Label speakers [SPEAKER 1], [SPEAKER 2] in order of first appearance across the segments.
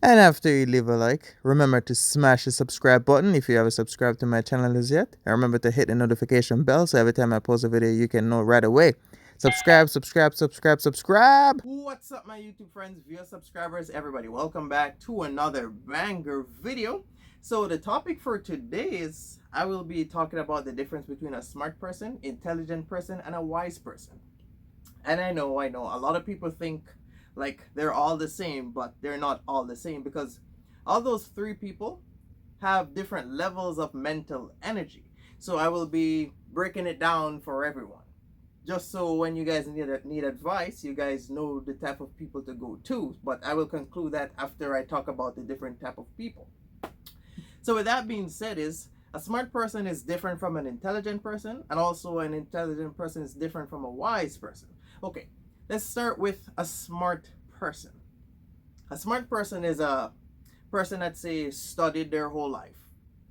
[SPEAKER 1] And after you leave a like, remember to smash the subscribe button if you haven't subscribed to my channel as yet. And remember to hit the notification bell so every time I post a video, you can know right away. Subscribe, subscribe, subscribe, subscribe. What's up, my YouTube friends, viewers, subscribers, everybody? Welcome back to another banger video. So the topic for today is I will be talking about the difference between a smart person, intelligent person, and a wise person. And I know, a lot of people think like they're all the same, but they're not all the same because all those three people have different levels of mental energy. So I will be breaking it down for everyone. Just so when you guys need advice, you guys know the type of people to go to. But I will conclude that after I talk about the different type of people. So with that being said, is a smart person is different from an intelligent person, and also an intelligent person is different from a wise person. Okay, let's start with a smart person. A smart person is a person that say studied their whole life.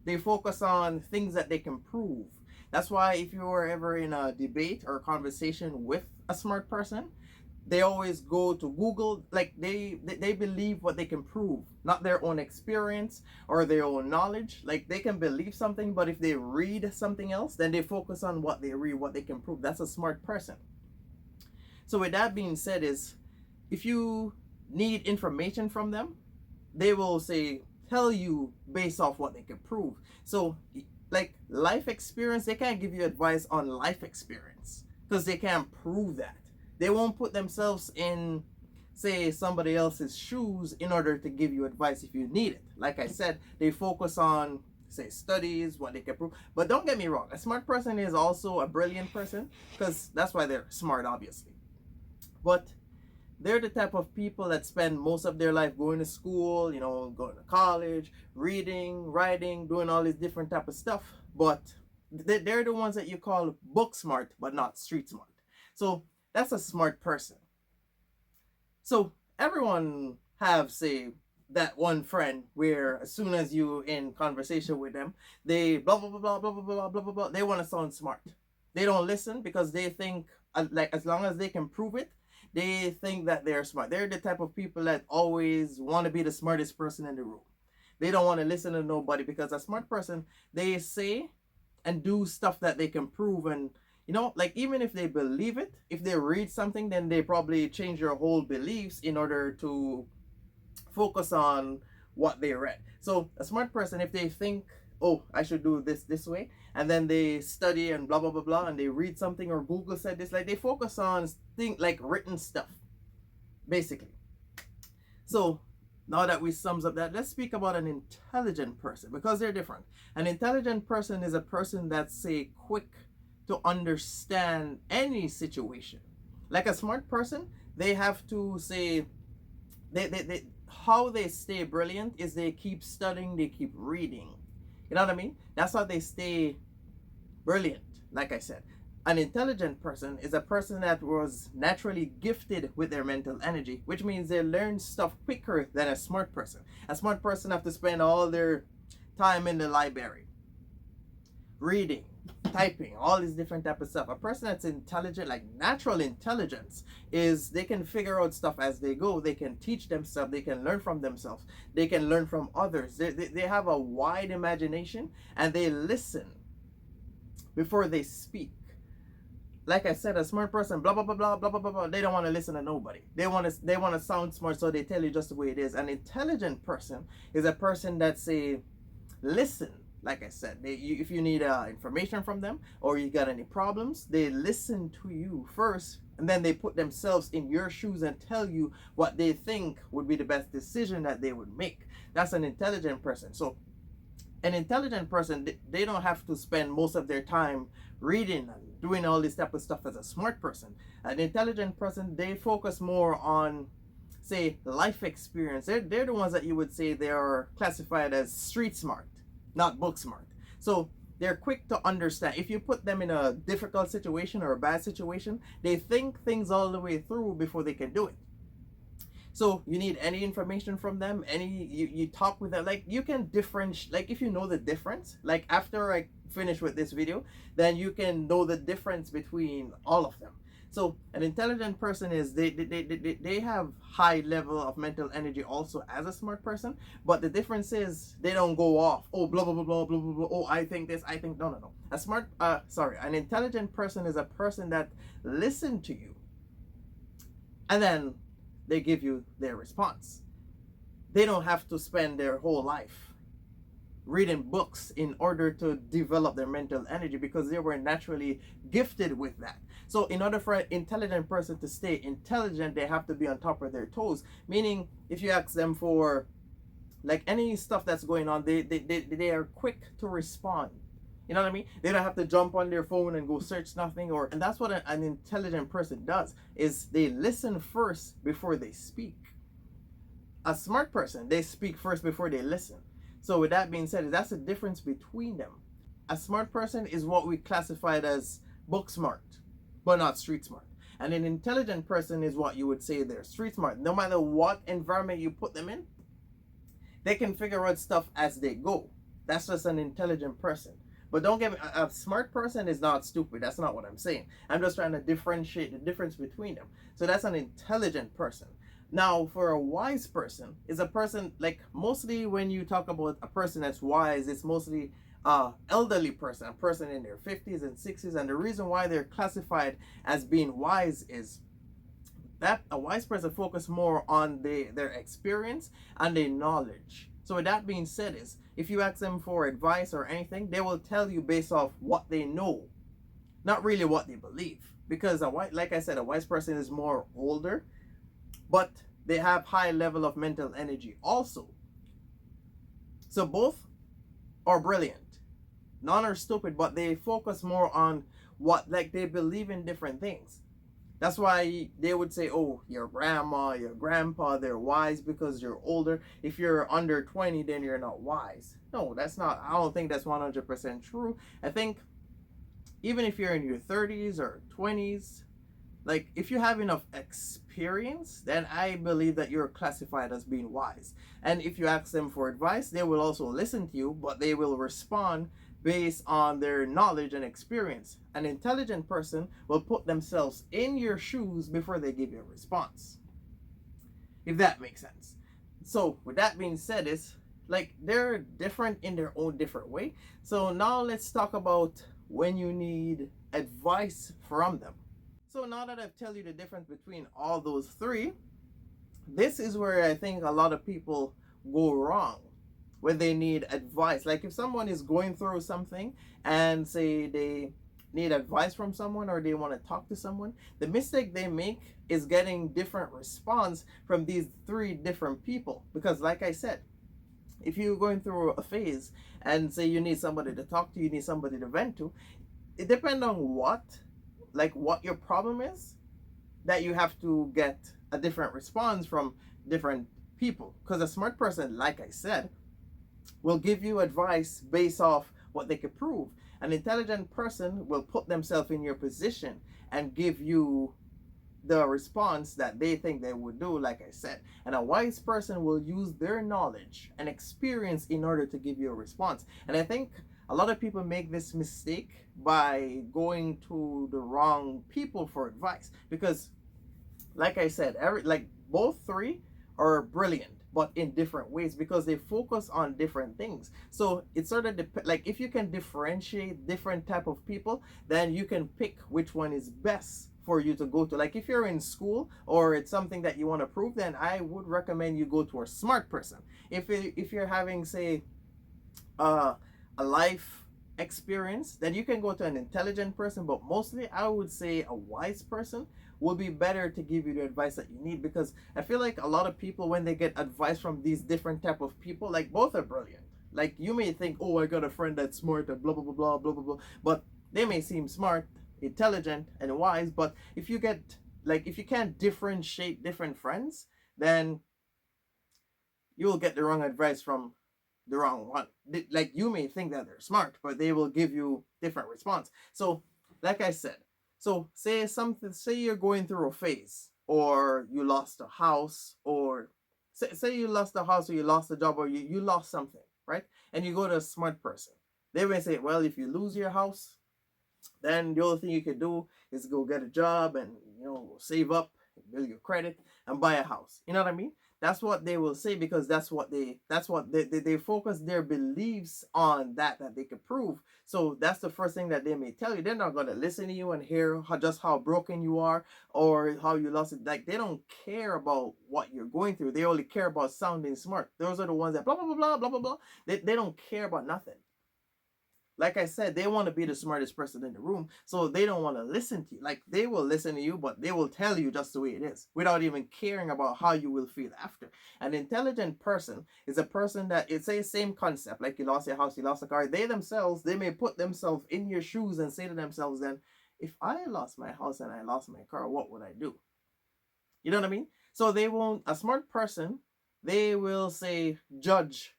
[SPEAKER 1] They focus on things that they can prove. That's why if you are ever in a debate or a conversation with a smart person, they always go to Google. Like they believe what they can prove, not their own experience or their own knowledge. Like they can believe something, but if they read something else, then they focus on what they read, what they can prove. That's a smart person. So with that being said, is if you need information from them, they will say tell you based off what they can prove. So like life experience, they can't give you advice on life experience because they can't prove that. They won't put themselves in, say, somebody else's shoes in order to give you advice if you need it. Like I said, they focus on, say, studies, what they can prove. But don't get me wrong, a smart person is also a brilliant person because that's why they're smart, obviously. But they're the type of people that spend most of their life going to school, going to college, reading, writing, doing all this different type of stuff. But they're the ones that you call book smart, but not street smart. So that's a smart person. So everyone have, say, that one friend where as soon as you in conversation with them, they blah blah blah blah blah blah blah blah blah blah. They want to sound smart. They don't listen because they think like as long as they can prove it, they think that they're smart. They're the type of people that always want to be the smartest person in the room. They don't want to listen to nobody because a smart person, they say and do stuff that they can prove. And like even if they believe it, if they read something, then they probably change their whole beliefs in order to focus on what they read. So a smart person, if they think, oh, I should do this way, and then they study and blah blah blah blah, and they read something or Google said this, like they focus on things like written stuff, basically. So now that we sums up that, let's speak about an intelligent person because they're different. An intelligent person is a person that's, say, quick to understand any situation. Like a smart person, they have to say they how they stay brilliant is they keep studying, they keep reading. You know what I mean? That's how they stay brilliant. Like I said, an intelligent person is a person that was naturally gifted with their mental energy, which means they learn stuff quicker than a smart person. A smart person have to spend all their time in the library reading, typing, all this different type of stuff. A person that's intelligent, like natural intelligence, is they can figure out stuff as they go. They can teach themselves. They can learn from themselves. They can learn from others. They have a wide imagination and they listen before they speak. Like I said, a smart person, blah blah blah blah blah blah blah blah. They don't want to listen to nobody. They want to sound smart, so they tell you just the way it is. An intelligent person is a person that say, listen. Like I said, if you need information from them or you got any problems, they listen to you first and then they put themselves in your shoes and tell you what they think would be the best decision that they would make. That's an intelligent person. So an intelligent person, they don't have to spend most of their time reading and doing all this type of stuff as a smart person. An intelligent person, they focus more on, say, life experience. They're the ones that you would say they are classified as street smart, not book smart. So they're quick to understand. If you put them in a difficult situation or a bad situation, they think things all the way through before they can do it. So you need any information from them, you talk with them, like you can differentiate, like if you know the difference, like after I finish with this video, then you can know the difference between all of them. So an intelligent person is they have high level of mental energy also as a smart person, but the difference is they don't go off, oh blah blah blah blah blah blah, blah. Oh I think this, I think, no no no. A smart sorry, an intelligent person is a person that listen to you and then they give you their response. They don't have to spend their whole life reading books in order to develop their mental energy because they were naturally gifted with that. So in order for an intelligent person to stay intelligent, they have to be on top of their toes. Meaning if you ask them for like any stuff that's going on, they are quick to respond. You know what I mean? They don't have to jump on their phone and go search nothing, or and that's what an intelligent person does, is they listen first before they speak. A smart person, they speak first before they listen. So with that being said, that's the difference between them. A smart person is what we classified as book smart, but not street smart. And an intelligent person is what you would say they're street smart. No matter what environment you put them in, they can figure out stuff as they go. That's just an intelligent person. But don't get me, a smart person is not stupid. That's not what I'm saying. I'm just trying to differentiate the difference between them. So that's an intelligent person. Now, for a wise person, is a person like mostly when you talk about a person that's wise, it's mostly elderly person, a person in their 50s and 60s. And the reason why they're classified as being wise is that a wise person focus more on their experience and their knowledge. So with that being said, is if you ask them for advice or anything, they will tell you based off what they know, not really what they believe. Because like I said, a wise person is more older, but they have high level of mental energy also. So both are brilliant. None are stupid, but they focus more on what, like, they believe in different things. That's why they would say, oh, your grandma, your grandpa, they're wise because you're older. If you're under 20, then you're not wise. No, that's not, I don't think that's 100% true. I think even if you're in your 30s or 20s, like if you have enough experience, then I believe that you're classified as being wise. And if you ask them for advice, they will also listen to you, but they will respond based on their knowledge and experience. An intelligent person will put themselves in your shoes before they give you a response, if that makes sense. So with that being said, is like they're different in their own different way. So now let's talk about when you need advice from them. So now that I've tell you the difference between all those three, this is where I think a lot of people go wrong when they need advice. Like if someone is going through something and say they need advice from someone or they want to talk to someone, the mistake they make is getting different response from these three different people. Because like I said, if you're going through a phase and say you need somebody to talk to, you need somebody to vent to, it depends on what your problem is, that you have to get a different response from different people. Because a smart person, like I said, will give you advice based off what they could prove. An intelligent person will put themselves in your position and give you the response that they think they would do, like I said. And a wise person will use their knowledge and experience in order to give you a response. And I think a lot of people make this mistake by going to the wrong people for advice. Because like I said, both three are brilliant, but in different ways because they focus on different things. So it's sort of like if you can differentiate different type of people, then you can pick which one is best for you to go to. Like if you're in school or it's something that you want to prove, then I would recommend you go to a smart person. If you're having, say, a life experience, then you can go to an intelligent person. But mostly I would say a wise person will be better to give you the advice that you need. Because I feel like a lot of people, when they get advice from these different type of people, like both are brilliant. Like you may think, oh, I got a friend that's smart and blah blah blah blah blah blah blah, but they may seem smart, intelligent and wise. But if you can't differentiate different friends, then you will get the wrong advice from the wrong one. Like you may think that they're smart, but they will give you different response. So like I said, so say you're going through a phase, or you lost a house, or say you lost a house, or you lost a job, or you lost something, right? And you go to a smart person. They may say, well, if you lose your house, then the only thing you can do is go get a job and save up, build your credit, and buy a house. You know what I mean? That's what they will say, because they focus their beliefs on that they can prove. So that's the first thing that they may tell you. They're not going to listen to you and hear just how broken you are or how you lost it. Like, they don't care about what you're going through. They only care about sounding smart. Those are the ones that blah blah blah blah blah blah blah. They don't care about nothing. Like I said, they want to be the smartest person in the room, so they don't want to listen to you. Like, they will listen to you, but they will tell you just the way it is without even caring about how you will feel after. An intelligent person is a person that, it's a same concept, like you lost your house, you lost a car. They may put themselves in your shoes and say to themselves, then, if I lost my house and I lost my car, what would I do? You know what I mean? So they won't, a smart person, they will say, judge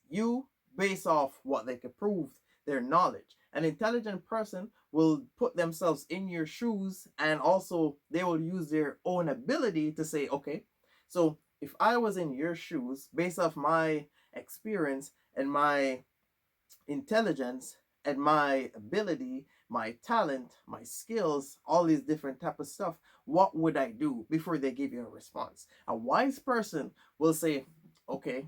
[SPEAKER 1] you based off what they can prove, their knowledge. An intelligent person will put themselves in your shoes, and also they will use their own ability to say, okay, so if I was in your shoes, based off my experience and my intelligence and my ability, my talent, my skills, all these different type of stuff, what would I do before they give you a response? A wise person will say, okay,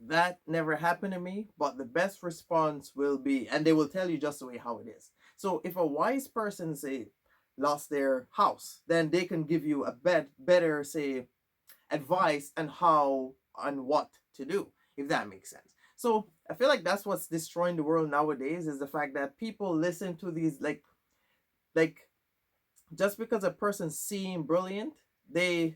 [SPEAKER 1] that never happened to me, but the best response will be, and they will tell you just the way how it is. So if a wise person, say, lost their house, then they can give you a better, say, advice on how and what to do, if that makes sense. So I feel like that's what's destroying the world nowadays, is the fact that people listen to these, like just because a person seems brilliant, they're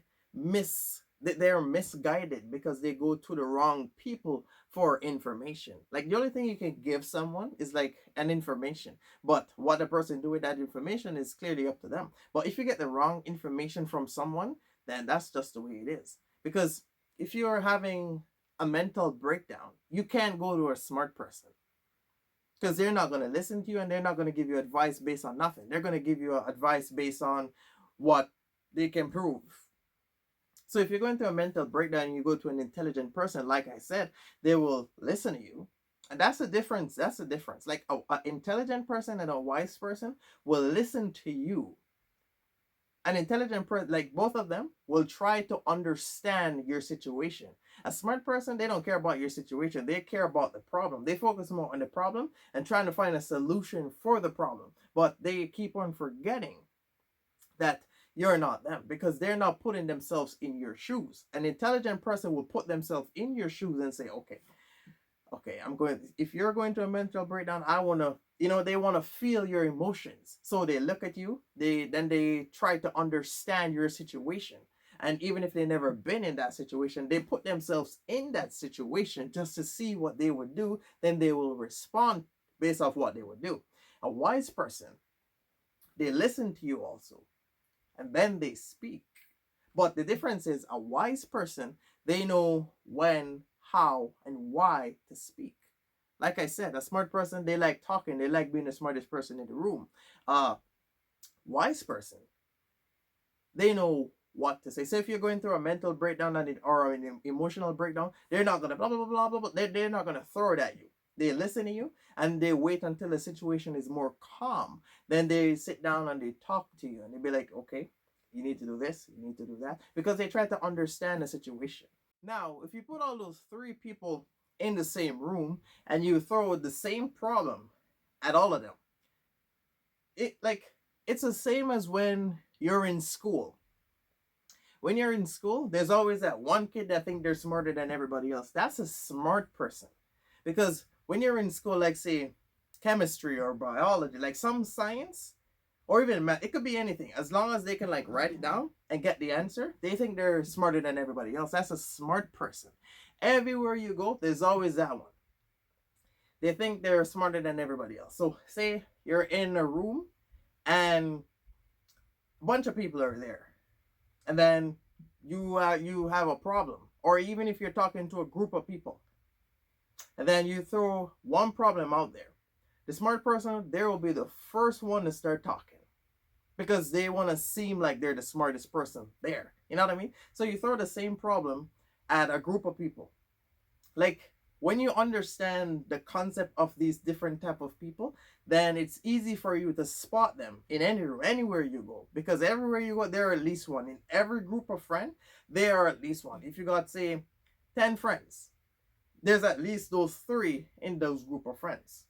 [SPEAKER 1] misguided because they go to the wrong people for information. Like, the only thing you can give someone is like an information, but what the person do with that information is clearly up to them. But if you get the wrong information from someone, then that's just the way it is. Because if you're having a mental breakdown, you can't go to a smart person, because they're not going to listen to you, and they're not going to give you advice based on nothing. They're going to give you advice based on what they can prove. So if you're going through a mental breakdown and you go to an intelligent person, like I said, they will listen to you. And that's the difference. That's the difference. Like, an intelligent person and a wise person will listen to you. An intelligent person, like, both of them will try to understand your situation. A smart person, they don't care about your situation. They care about the problem. They focus more on the problem and trying to find a solution for the problem. But they keep on forgetting that you're not them, because they're not putting themselves in your shoes. An intelligent person will put themselves in your shoes and say, okay, if you're going to a mental breakdown, I want to, they want to feel your emotions. So they look at you, they try to understand your situation. And even if they've never been in that situation, they put themselves in that situation just to see what they would do. Then they will respond based off what they would do. A wise person, they listen to you also, and then they speak. But the difference is, a wise person, they know when, how, and why to speak. Like I said, a smart person, they like talking, they like being the smartest person in the room. Wise person, they know what to say. So if you're going through a mental breakdown or an emotional breakdown, they're not gonna blah blah blah blah blah. They're not gonna throw it at you. They listen to you and they wait until the situation is more calm. Then they sit down and they talk to you and they be like, okay, you need to do this, you need to do that, because they try to understand the situation. Now, if you put all those three people in the same room and you throw the same problem at all of them, it's the same as when you're in school. When you're in school, there's always that one kid that think they're smarter than everybody else. That's a smart person. Because when you're in school, like, say, chemistry or biology, like some science, or even math, it could be anything. As long as they can, like, write it down and get the answer, they think they're smarter than everybody else. That's a smart person. Everywhere you go, there's always that one. They think they're smarter than everybody else. So say you're in a room and a bunch of people are there, and then you have a problem, or even if you're talking to a group of people, and then you throw one problem out there, the smart person, they will be the first one to start talking, because they want to seem like they're the smartest person there. You know what I mean? So you throw the same problem at a group of people. Like, when you understand the concept of these different type of people,
[SPEAKER 2] then it's easy for you to spot them in anywhere you go, because everywhere you go there are at least one. In every group of friends there are at least one. If you got, say, 10 friends, there's at least those three in those group of friends.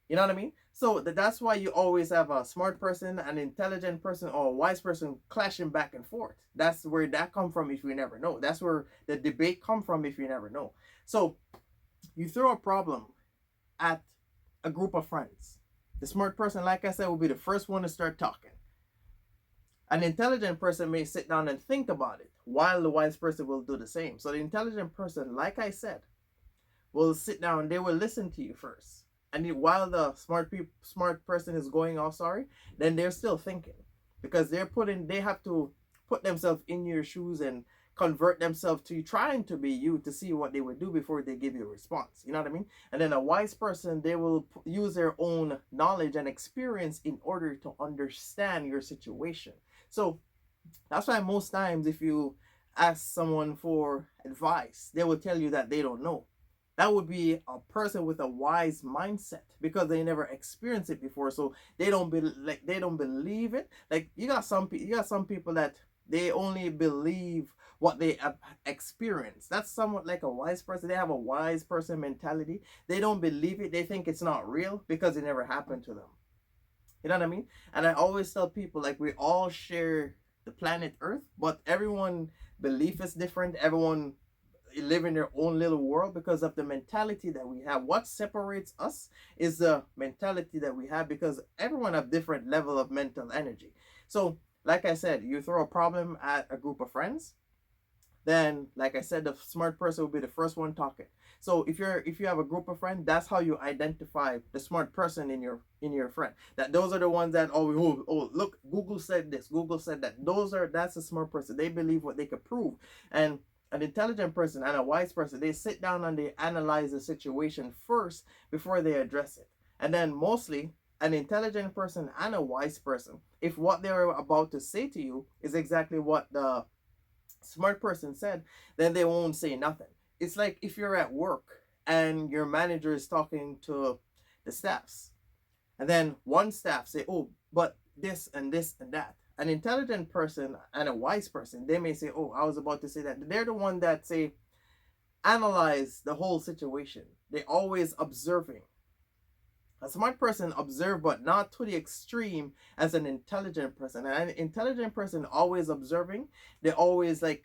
[SPEAKER 2] You know what I mean? So that's why you always have a smart person, an intelligent person, or a wise person clashing back and forth. That's where that come from if you never know. That's where the debate come from if you never know. So you throw a problem at a group of friends. The smart person, like I said, will be the first one to start talking. An intelligent person may sit down and think about it, while the wise person will do the same. So the intelligent person, like I said, will sit down. They will listen to you first, and while the smart person is going off, sorry, then they're still thinking, because they have to put themselves in your shoes and convert themselves to trying to be you, to see what they would do before they give you a response. You know what I mean? And then a wise person, they will use their own knowledge and experience in order to understand your situation. So that's why most times if you ask someone for advice, they will tell you that they don't know. That would be a person with a wise mindset, because they never experienced it before, so they don't believe it. Like you got some people that they only believe what they have experienced. That's somewhat like a wise person. They have a wise person mentality. They don't believe it. They think it's not real because it never happened to them. You know what I mean? And I always tell people, like, we all share the planet Earth, but everyone belief is different. Everyone live in their own little world because of the mentality that we have. What separates us is the mentality that we have, because everyone have different level of mental energy. So, like I said, you throw a problem at a group of friends, then like I said, the smart person will be the first one talking. So if you have a group of friends, that's how you identify the smart person in your friend. That those are the ones that look, Google said this, Google said that. That's a smart person. They believe what they could prove. And an intelligent person and a wise person, they sit down and they analyze the situation first before they address it. And then mostly an intelligent person and a wise person, if what they're about to say to you is exactly what the smart person said, then they won't say nothing. It's like if you're at work and your manager is talking to the staffs, and then one staff say, "Oh, but this and this and that." An intelligent person and a wise person, they may say, "Oh, I was about to say that." They're the one that say analyze the whole situation. They're always observing. A smart person observe, but not to the extreme as an intelligent person. And an intelligent person always observing. They always they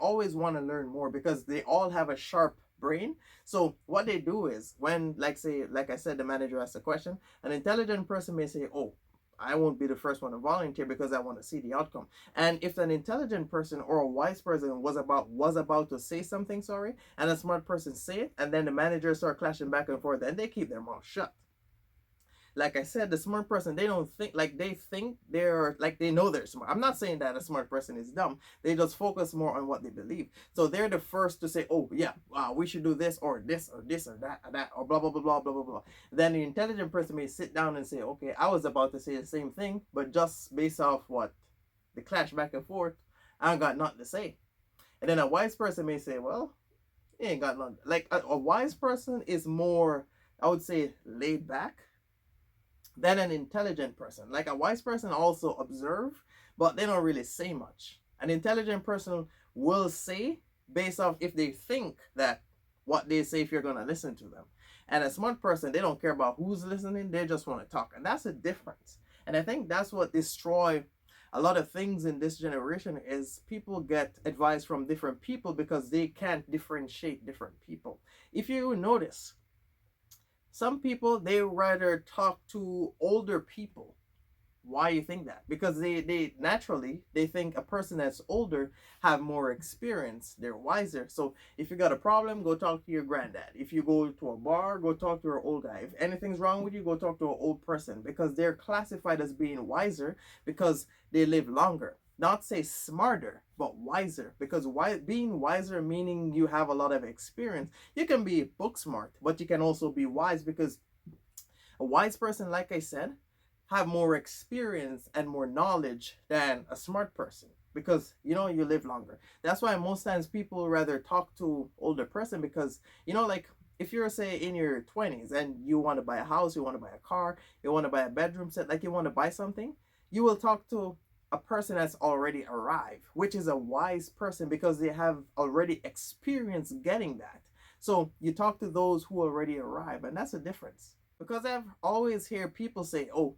[SPEAKER 2] always want to learn more, because they all have a sharp brain. So what they do is, when, like I said, the manager asks a question, an intelligent person may say, "Oh, I won't be the first one to volunteer because I want to see the outcome." And if an intelligent person or a wise person was about to say something, sorry, and a smart person say it, and then the manager start clashing back and forth, then they keep their mouth shut. Like I said, the smart person, they don't think, like, they think they're like, they know they're smart. I'm not saying that a smart person is dumb. They just focus more on what they believe. So they're the first to say, "Oh yeah, we should do this or this or this or that or blah blah blah blah blah blah blah." Then the intelligent person may sit down and say, "Okay, I was about to say the same thing, but just based off what the clash back and forth, I ain't got nothing to say." And then a wise person may say, "Well, he ain't got nothing." Like a wise person is more, I would say, laid back than an intelligent person. Like a wise person also observe, but they don't really say much. An intelligent person will say based off if they think that what they say, if you're gonna listen to them. And a smart person, they don't care about who's listening, they just want to talk. And that's a difference. And I think that's what destroy a lot of things in this generation, is people get advice from different people because they can't differentiate different people. If you notice, some people, they rather talk to older people. Why you think that? Because they naturally, they think a person that's older have more experience, they're wiser. So if you got a problem, go talk to your granddad. If you go to a bar, go talk to an old guy. If anything's wrong with you, go talk to an old person, because they're classified as being wiser because they live longer. Not say smarter, but wiser, because being wiser meaning you have a lot of experience. You can be book smart, but you can also be wise, because a wise person, like I said, have more experience and more knowledge than a smart person, because you live longer. That's why most times people rather talk to older person, because like if you're say in your 20s and you want to buy a house, you want to buy a car, you want to buy a bedroom set, like you want to buy something, you will talk to a person that's already arrived, which is a wise person because they have already experienced getting that. So you talk to those who already arrive, and that's a difference. Because I've always heard people say, "Oh,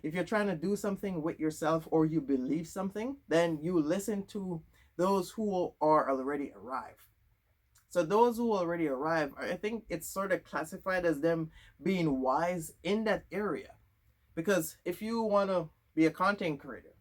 [SPEAKER 2] if you're trying to do something with yourself or you believe something, then you listen to those who are already arrived." So those who already arrive, I think it's sort of classified as them being wise in that area. Because if you want to be a content creator,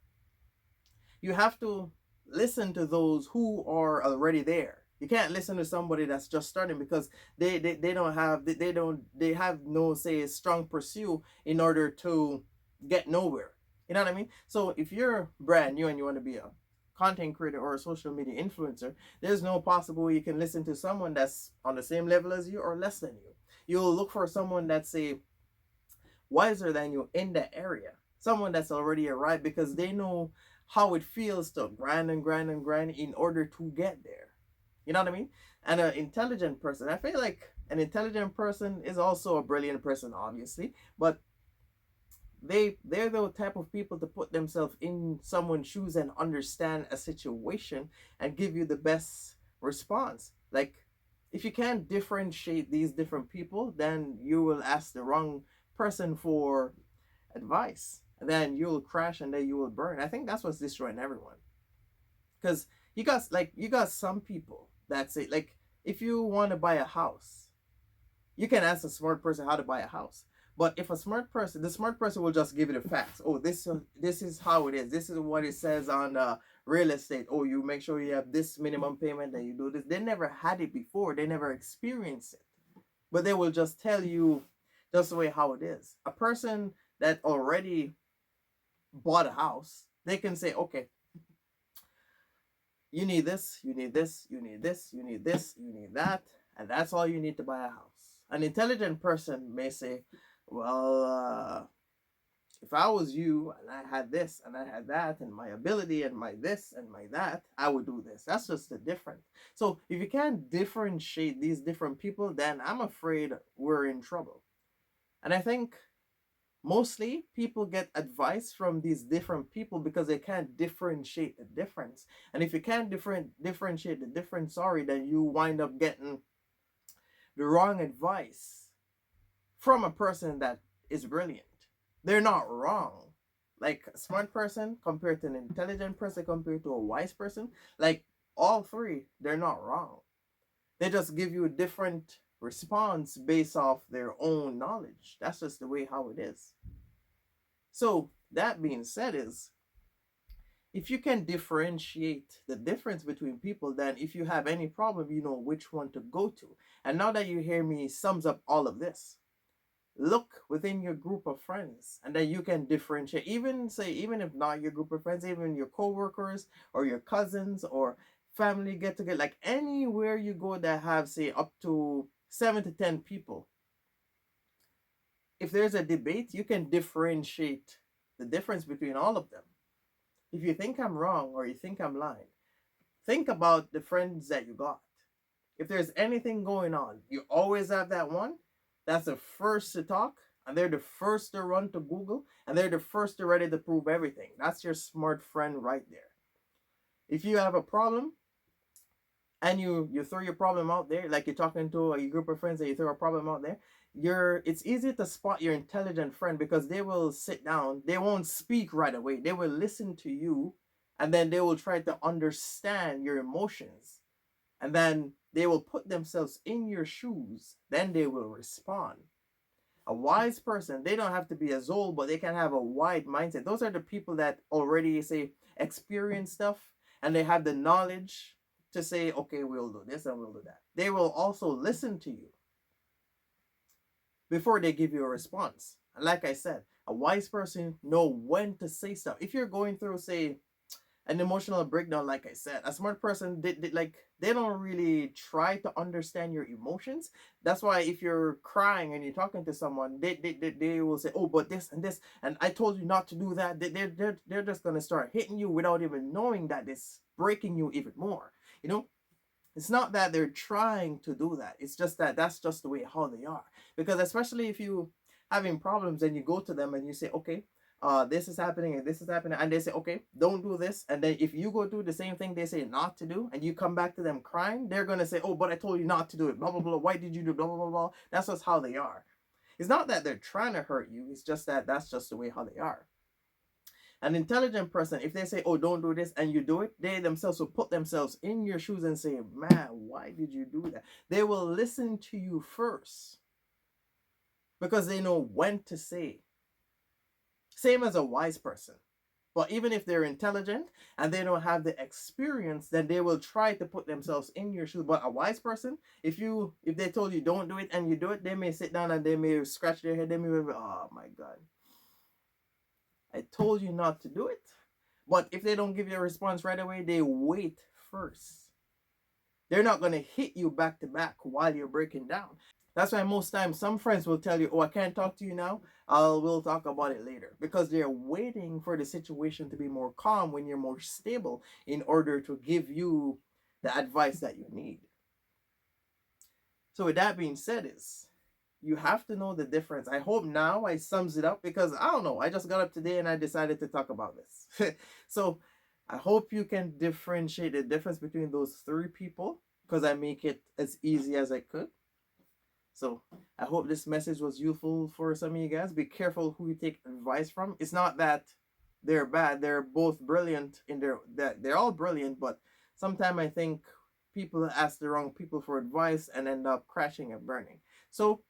[SPEAKER 2] you have to listen to those who are already there. You can't listen to somebody that's just starting because they don't have they have no say strong pursuit in order to get nowhere. You know what I mean? So if you're brand new and you want to be a content creator or a social media influencer, there's no possible way you can listen to someone that's on the same level as you or less than you. You'll look for someone that's a wiser than you in that area. Someone that's already arrived because they know how it feels to grind and grind and grind in order to get there. You know what I mean? And an intelligent person, I feel like an intelligent person is also a brilliant person, obviously, but they're the type of people to put themselves in someone's shoes and understand a situation and give you the best response. Like if you can't differentiate these different people, then you will ask the wrong person for advice, and then you'll crash and then you will burn. I think that's what's destroying everyone. Because you got some people that say, like, if you want to buy a house, you can ask a smart person how to buy a house. But if a smart person, the smart person will just give you the facts. Oh, this is how it is. This is what it says on real estate. Oh, you make sure you have this minimum payment and you do this. They never had it before. They never experienced it. But they will just tell you just the way how it is. A person that already bought a house, they can say, okay, you need this, you need this, you need this, you need this, you need that, and that's all you need to buy a house. An intelligent person may say, well, if I was you and I had this and I had that and my ability and my this and my that, I would do this. That's just the difference. So if you can't differentiate these different people, then I'm afraid we're in trouble. And I think mostly people get advice from these different people because they can't differentiate the difference. And if you can't differentiate the difference, sorry, then you wind up getting the wrong advice from a person that is brilliant. They're not wrong. Like a smart person compared to an intelligent person compared to a wise person, like all three, they're not wrong. They just give you a different response based off their own knowledge. That's just the way how it is. So that being said, is if you can differentiate the difference between people, then if you have any problem, you know which one to go to. And now that you hear me sums up all of this, look within your group of friends and then you can differentiate. Even say, even if not your group of friends, even your co-workers or your cousins or family get together, like anywhere you go that have say up to 7 to 10 people, if there's a debate, you can differentiate the difference between all of them. If you think I'm wrong or you think I'm lying, think about the friends that you got. If there's anything going on, you always have that one that's the first to talk, and they're the first to run to Google, and they're the first to ready to prove everything. That's your smart friend right there. If you have a problem and you throw your problem out there, like you're talking to a group of friends and you throw a problem out there, it's easy to spot your intelligent friend because they will sit down, they won't speak right away, they will listen to you, and then they will try to understand your emotions, and then they will put themselves in your shoes, then they will respond. A wise person, they don't have to be as old, but they can have a wide mindset. Those are the people that already say experience stuff and they have the knowledge to say, okay, we'll do this and we'll do that. They will also listen to you before they give you a response. And like I said, a wise person know when to say stuff. If you're going through, say, an emotional breakdown, like I said, a smart person, they don't really try to understand your emotions. That's why if you're crying and you're talking to someone, they will say, oh, but this and this, and I told you not to do that. They're just gonna start hitting you without even knowing that it's breaking you even more. You know, It's not that they're trying to do that. It's just that that's just the way how they are. Because especially if you having problems and you go to them and you say, okay, this is happening and this is happening, and they say, okay, don't do this. And then if you go do the same thing they say not to do, and you come back to them crying, they're gonna say, oh, but I told you not to do it. Blah blah blah. Why did you do blah blah blah blah? That's just how they are. It's not that they're trying to hurt you. It's just that that's just the way how they are. An intelligent person, if they say, oh, don't do this, and you do it, they themselves will put themselves in your shoes and say, man, why did you do that? They will listen to you first because they know when to say. Same as a wise person. But even if they're intelligent and they don't have the experience, then they will try to put themselves in your shoes. But a wise person, if they told you don't do it and you do it, they may sit down and they may scratch their head. They may be, oh my God, I told you not to do it. But if they don't give you a response right away, they wait first. They're not going to hit you back to back while you're breaking down. That's why most times some friends will tell you, oh, I can't talk to you now. We'll talk about it later. Because they're waiting for the situation to be more calm when you're more stable in order to give you the advice that you need. So with that being said, you have to know the difference. I hope now I sums it up because I don't know. I just got up today and I decided to talk about this. So I hope you can differentiate the difference between those three people because I make it as easy as I could. So I hope this message was useful for some of you guys. Be careful who you take advice from. It's not that they're bad. They're both brilliant in they're all brilliant, but sometimes I think people ask the wrong people for advice and end up crashing and burning. So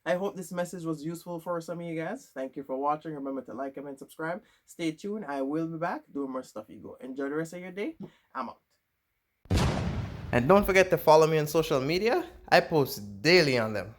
[SPEAKER 2] I hope this message was useful for some of you guys. Thank you for watching. Remember to like, comment, subscribe. Stay tuned. I will be back doing more stuff you go. Enjoy the rest of your day. I'm out. And don't forget to follow me on social media. I post daily on them.